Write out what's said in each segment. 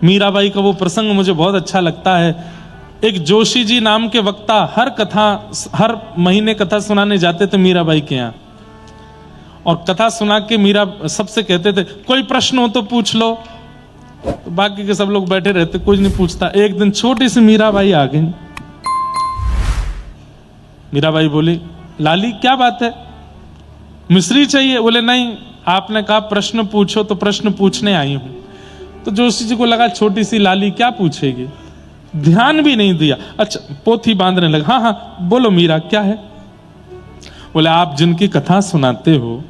मीराबाई का वो प्रसंग मुझे बहुत अच्छा लगता है। एक जोशी जी नाम के वक्ता हर महीने कथा सुनाने जाते थे मीराबाई के यहाँ, और कथा सुना के मीरा सबसे कहते थे कोई प्रश्न हो तो पूछ लो। तो बाकी के सब लोग बैठे रहते, कुछ नहीं पूछता। एक दिन छोटी सी मीराबाई आ गई। मीराबाई बोली, लाली क्या बात है, मिश्री चाहिए? बोले नहीं, आपने कहा प्रश्न पूछो तो प्रश्न पूछने आई हूं। तो जोशी जी को लगा छोटी सी लाली क्या पूछेगी, ध्यान भी नहीं दिया। अच्छा, पोथी बांधने लगा। हाँ हाँ बोलो मीरा क्या है? बोले आप जिनकी कथा सुनाते हो,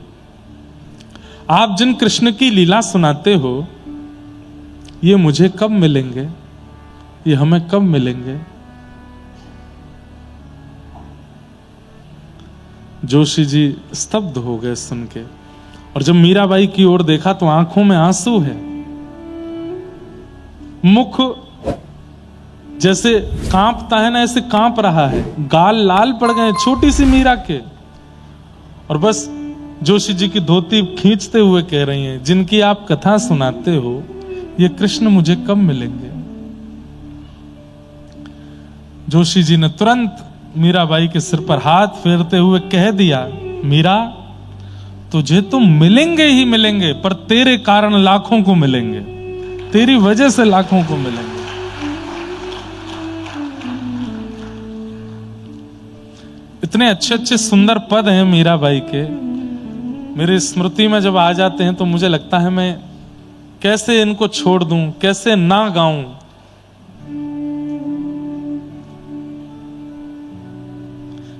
आप जिन कृष्ण की लीला सुनाते हो, ये मुझे कब मिलेंगे, ये हमें कब मिलेंगे? जोशी जी स्तब्ध हो गए सुन के, और जब मीराबाई की ओर देखा तो आंखों में आंसू है, मुख जैसे कांपता है ना, ऐसे कांप रहा है, गाल लाल पड़ गए छोटी सी मीरा के। और बस जोशी जी की धोती खींचते हुए कह रही हैं, जिनकी आप कथा सुनाते हो, ये कृष्ण मुझे कब मिलेंगे? जोशी जी ने तुरंत मीराबाई के सिर पर हाथ फेरते हुए कह दिया, मीरा तुझे तो मिलेंगे ही मिलेंगे, पर तेरे कारण लाखों को मिलेंगे, तेरी वजह से लाखों को मिलेंगे। इतने अच्छे अच्छे सुंदर पद हैं मीराबाई के, मेरी स्मृति में जब आ जाते हैं तो मुझे लगता है मैं कैसे इनको छोड़ दूं, कैसे ना गाऊं।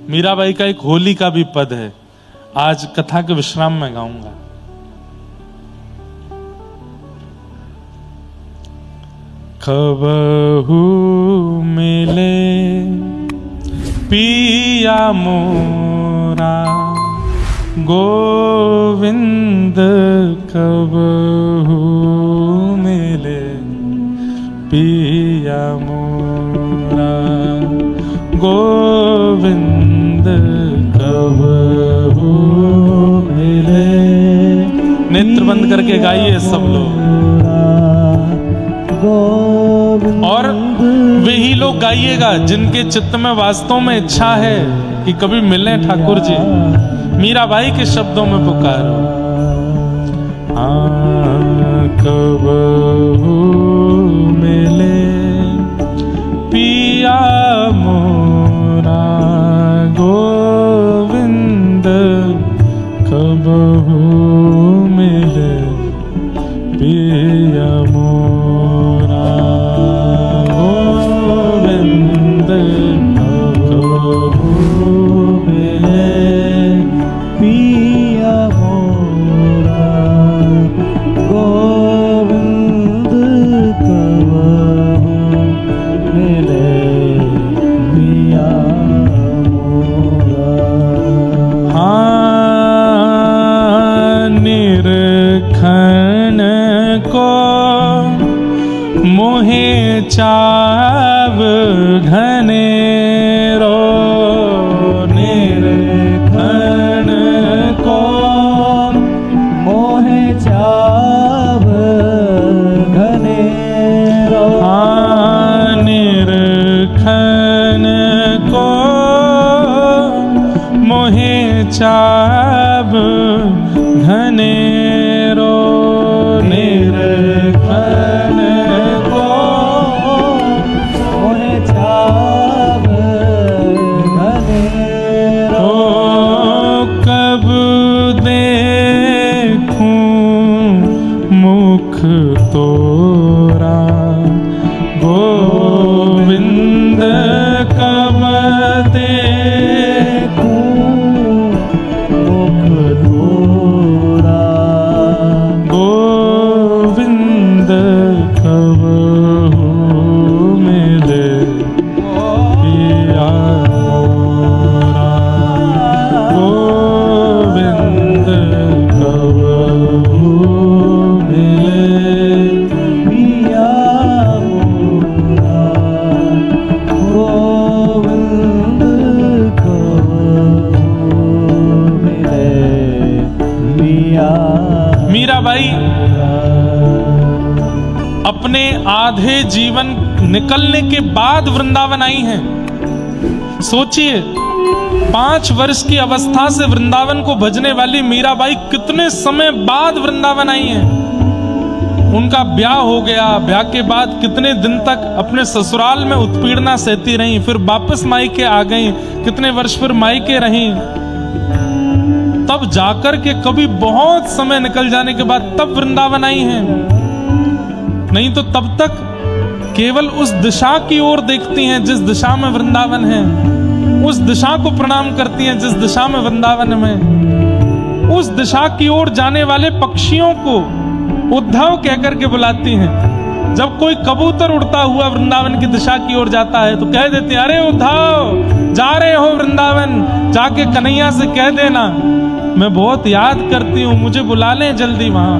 मीराबाई का एक होली का भी पद है, आज कथा के विश्राम में गाऊंगा। कबहू मिले पिया मोरा गोविंद, कबहू मिले पिया मोरा गोविंद, कबहू मिले। नेत्र बंद करके गाइए सब लोग, और वही लोग गाइएगा जिनके चित्त में वास्तव में इच्छा है कि कभी मिले ठाकुर जी। मीराबाई के शब्दों में पुकारो, कबहू मिले पिया मोरा गोविंद, कबहू मिले पिया मोरा गोविंद, कबहू मिले पिया मोरा गोविंद, कबहू मिले पिया मोरा। हाँ निरखन को मोहे चाव घनेरो, निरखन को मोहे चाव घनेरो। हाँ निरखन को मोहे चाव घनेरो, निरखन को मोहे चाव आधे जीवन निकलने के बाद वृंदावन आई हैं। सोचिए, 5 वर्ष की अवस्था से वृंदावन को भजने वाली मीराबाई कितने समय बाद वृंदावन आई हैं। उनका ब्याह हो गया, ब्याह के बाद कितने दिन तक अपने ससुराल में उत्पीड़ना सहती रहीं, फिर वापस मायके आ गईं, कितने वर्ष फिर मायके रहीं, तब जाकर के कभी बहुत समय निकल जाने के बाद तब वृंदावन आई हैं। नहीं तो तब तक केवल उस दिशा की ओर देखती हैं जिस दिशा में वृंदावन है, उस दिशा को प्रणाम करती हैं जिस दिशा में वृंदावन में, उस दिशा की ओर जाने वाले पक्षियों को उद्धव कहकर के बुलाती हैं। जब कोई कबूतर उड़ता हुआ वृंदावन की दिशा की ओर जाता है तो कह देते हैं, अरे उद्धव जा रहे हो वृंदावन, जाके कन्हैया से कह देना मैं बहुत याद करती हूं, मुझे बुला लें जल्दी वहां।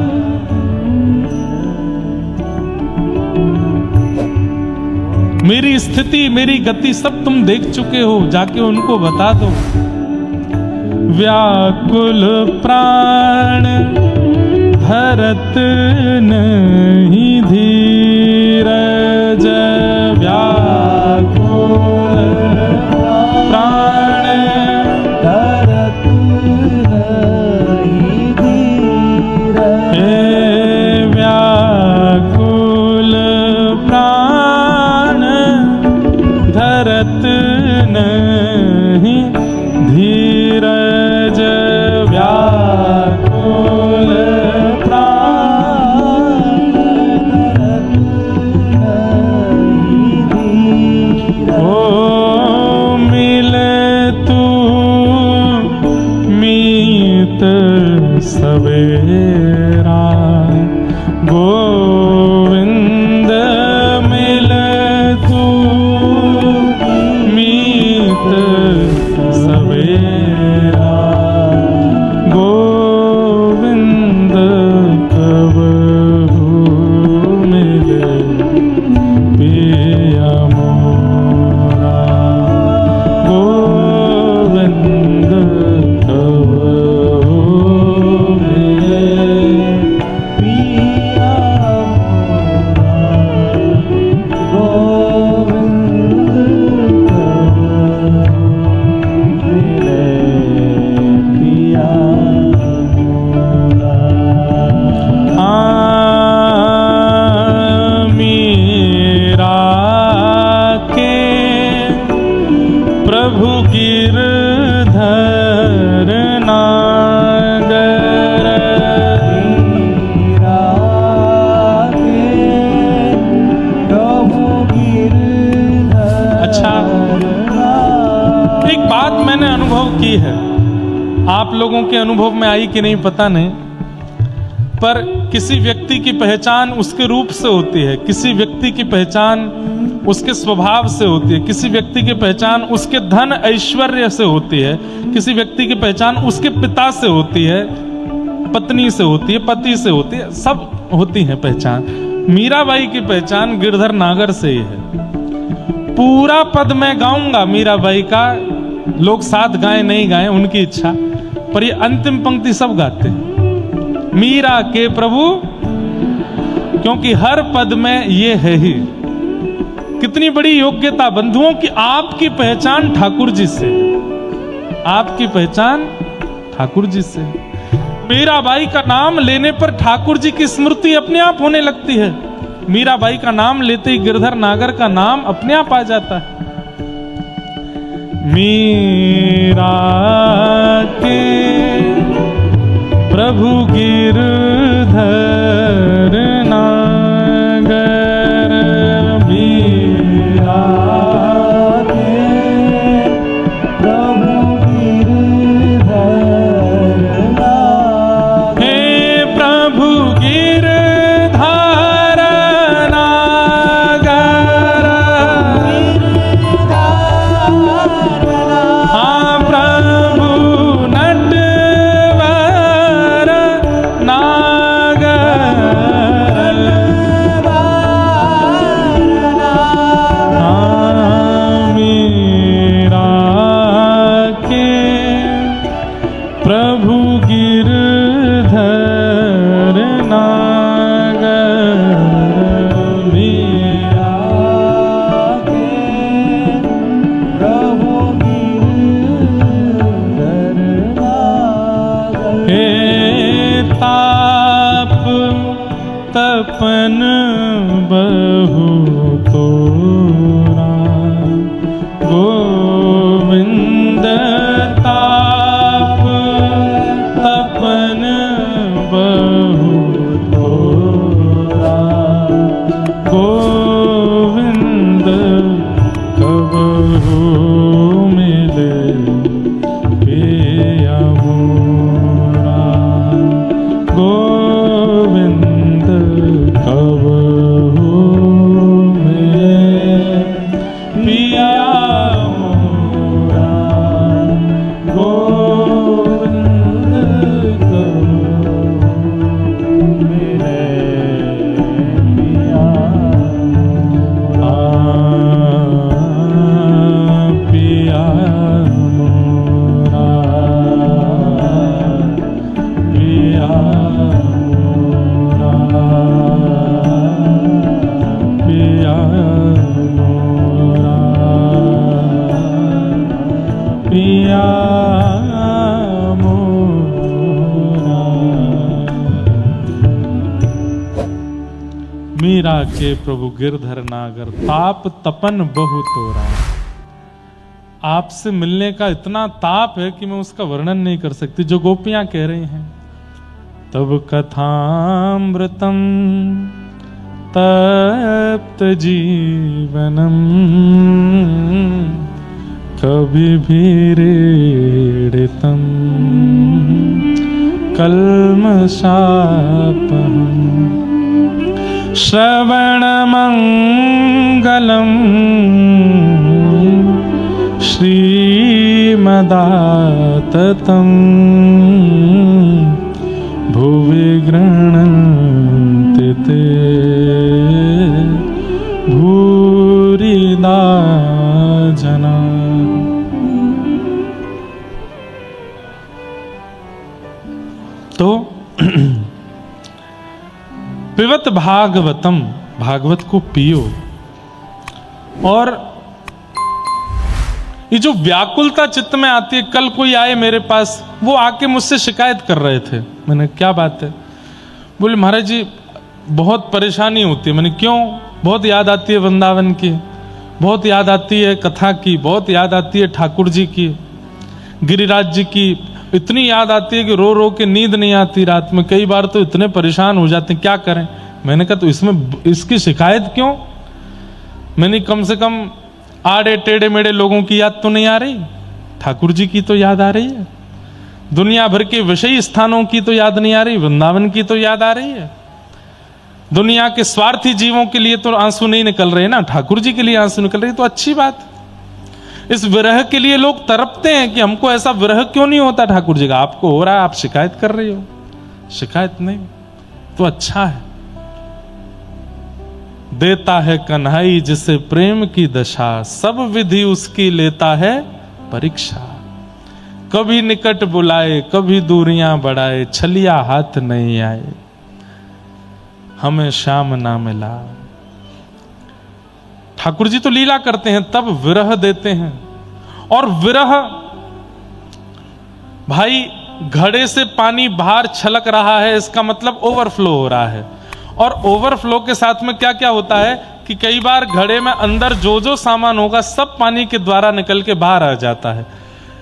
मेरी स्थिति मेरी गति सब तुम देख चुके हो, जाके उनको बता दो। व्याकुल प्राण धरत नहीं धीरज, व्याकुल प्राण धरत नहीं धीरज, व्याकुल प्राण धरत नहीं धीरज, व्याकुल सवेरा गोविंद मिल तू मीत सवेरा, गोविंद कबहू मिले पिया मोरा, गोविंद आप लोगों के अनुभव में आई कि नहीं पता नहीं, पर किसी व्यक्ति की पहचान उसके रूप से होती है, किसी व्यक्ति की पहचान उसके स्वभाव से होती है, किसी व्यक्ति की पहचान उसके धन ऐश्वर्य से होती है, किसी व्यक्ति की पहचान उसके पिता से होती है, पत्नी से होती है, पति से होती है, सब होती है पहचान। मीराबाई की पहचान गिरधर नागर से ही है। पूरा पद मैं गाऊंगा मीराबाई का, लोग साथ गाएं नहीं गाएं उनकी इच्छा, पर ये अंतिम पंक्ति सब गाते हैं, मीरा के प्रभु, क्योंकि हर पद में ये है ही। कितनी बड़ी योग्यता बंधुओं की, आपकी पहचान ठाकुर जी से, आपकी पहचान ठाकुर जी से। मीराबाई का नाम लेने पर ठाकुर जी की स्मृति अपने आप होने लगती है। मीराबाई का नाम लेते ही गिरधर नागर का नाम अपने आप आ जाता है। मीरा के प्रभु गिरधर नागर, मीरा के प्रभु गिरधर नागर, हे प्रभु गिरधर नागर, हाँ प्रभु नटवर नागर, तोरा, गोविंद ताप तपन बहु तोरा, गोविंद कबहु मिले पिया मोरा, गोविंद कबहु मिले पिया मोरा, गोविंद कबहु मिले पिया पिया मोरा, पिया मोरा, पिया मोरा, पिया मोरा। मीरा के प्रभु गिरधर नागर, ताप तपन बहु तोरा। आपसे मिलने का इतना ताप है कि मैं उसका वर्णन नहीं कर सकती। जो गोपियां कह रही हैं, तब कथामृतम तप्त जीवनम, कभी भी रीडितम कल्मषापहम्, श्रवण मंगलम श्रीमदाततं, भुवि गृह्णन्ति ते भूरिदा जना। तो पिबत भागवतम, भागवत को पियो। और ये जो व्याकुलता चित्त में आती है, कल कोई आए मेरे पास, वो आके मुझसे शिकायत कर रहे थे। मैंने क्या बात है? बोले महाराज जी बहुत परेशानी होती है। मैंने क्यों? बहुत याद आती है वृंदावन की, बहुत याद आती है कथा की, बहुत याद आती है ठाकुर जी की, गिरिराज जी की। इतनी याद आती है कि रो रो के नींद नहीं आती रात में। कई बार तो इतने परेशान हो जाते हैं, क्या करें। मैंने कहा तो इसमें इसकी शिकायत क्यों? मैंने कम से कम आड़े टेढ़े मेढ़े लोगों की याद तो नहीं आ रही, ठाकुर जी की तो याद आ रही है। दुनिया भर के विषयी स्थानों की तो याद नहीं आ रही, वृंदावन की तो याद आ रही है। दुनिया के स्वार्थी जीवों के लिए तो आंसू नहीं निकल रहे ना, ठाकुर जी के लिए आंसू निकल रहे, तो अच्छी बात। इस विरह के लिए लोग तड़पते हैं कि हमको ऐसा विरह क्यों नहीं होता ठाकुर जी का। आपको हो रहा है, आप शिकायत कर रही हो, शिकायत नहीं तो अच्छा है। देता है कन्हई जिसे प्रेम की दशा, सब विधि उसकी लेता है परीक्षा। कभी निकट बुलाए, कभी दूरियां बढ़ाए, छलिया हाथ नहीं आए, हमें श्याम ना मिला। ठाकुर जी तो लीला करते हैं, तब विरह देते हैं। और विरह, भाई घड़े से पानी बाहर छलक रहा है, इसका मतलब ओवरफ्लो हो रहा है। और ओवरफ्लो के साथ में क्या क्या होता है कि कई बार घड़े में अंदर जो जो सामान होगा सब पानी के द्वारा निकल के बाहर आ जाता है।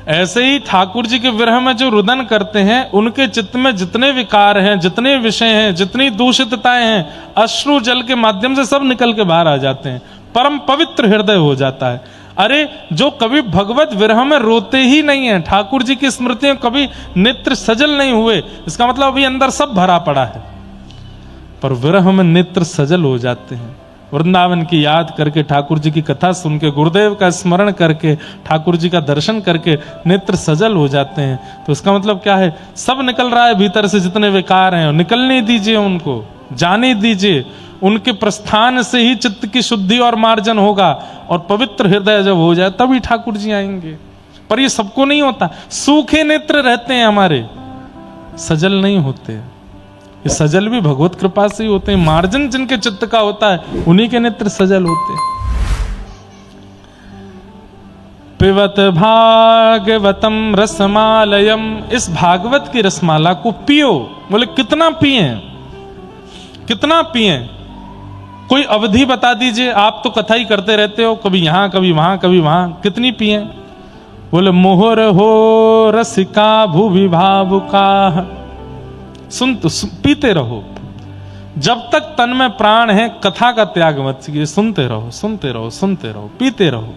ऐसे ही ठाकुर जी के विरह में जो रुदन करते हैं, उनके चित्त में जितने विकार हैं, जितने विषय हैं, जितनी दूषितताएं हैं, अश्रु जल के माध्यम से सब निकल के बाहर आ जाते हैं। परम पवित्र हृदय हो जाता है। अरे जो कभी भगवत विरह में रोते ही नहीं है, ठाकुर जी की स्मृतियों कभी नेत्र सजल नहीं हुए, इसका मतलब अभी अंदर सब भरा पड़ा है। पर विरह में नेत्र सजल हो जाते हैं। वृंदावन की याद करके, ठाकुर जी की कथा सुन के, गुरुदेव का स्मरण करके, ठाकुर जी का दर्शन करके नेत्र सजल हो जाते हैं। तो इसका मतलब क्या है? सब निकल रहा है भीतर से, जितने विकार हैं निकलने दीजिए, उनको जाने दीजिए। उनके प्रस्थान से ही चित्त की शुद्धि और मार्जन होगा। और पवित्र हृदय जब हो जाए तभी ठाकुर जी आएंगे। पर ये सबको नहीं होता। सूखे नेत्र रहते हैं हमारे, सजल नहीं होते। ये सजल भी भगवत कृपा से ही होते हैं। मार्जन जिनके चित्त का होता है, उन्हीं के नेत्र सजल होते हैं। पिबत भागवतम रसमालयम, इस भागवत की रसमाला को पियो। बोले कितना पिए, कितना पिए? कोई अवधि बता दीजिए, आप तो कथा ही करते रहते हो, कभी यहां कभी वहां कभी वहां, कितनी पिए? बोले मोहर हो रसिका भूवि भावुका। पीते रहो, जब तक तन में प्राण है कथा का त्याग मत कीजिए, सुनते रहो सुनते रहो सुनते रहो, पीते रहो।